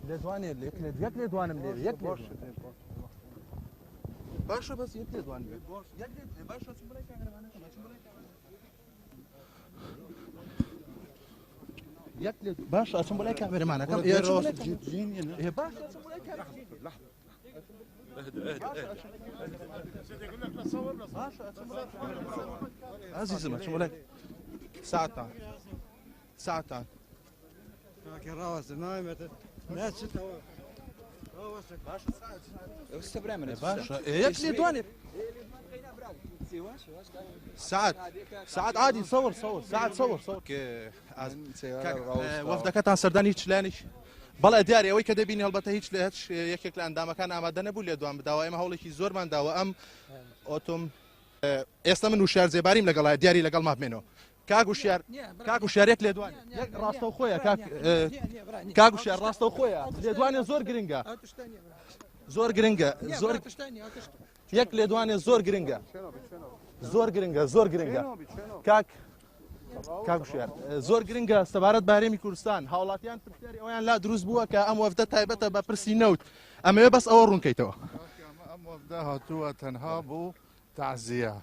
لێدوانێ یەک لێدوانم لێ یەک باشە بەس یەک لێدوان باشە يك باش اسمو لك اعمل معنا كم يا راس جين يا باش اسمو لك لحظه اهدى يقول لك نصور باش اسمو لك عزيز ما اسمو لك ساعتان لكن راس نايمه ناس توا راس باش استبرامنا باش يك لي دواني ساعات عادي صور ساعات صور وەفدەکەتان سەردانی هیچ لایەنێک بەڵێ دیارە ئەوەی کە دەبینی هەڵبەتە هیچ یەکێک لە ئەندامەکان ئامادە نەبوو لێدوان بداوە ئێمە هەوڵێکی زۆرمان داوە ئەم ئۆتۆم ئێستا من وشار جێباریم لەگەڵای دیاری لەگەڵ ما بمێنەوە کاک وشار یەک لێدوان ڕاستە و خۆیە کاک وشار ڕاستە و خۆیە لێدوانێ زۆر گرنگە زۆر یەک لێدوانێ زۆر گرنگە کاک وشار زۆر گرنگە سەبارەت بارێمی کوردستان هاوڵاتیان پرسیاری ئەویان لا دروست بووە کە ئەم وەفدە تایبەتە بە پرسی نەوت ئەمەوێ بەس ئەوە ڕوونکەیتەوە ئەم وەفدە هاتووە تەنها بوو تعزیە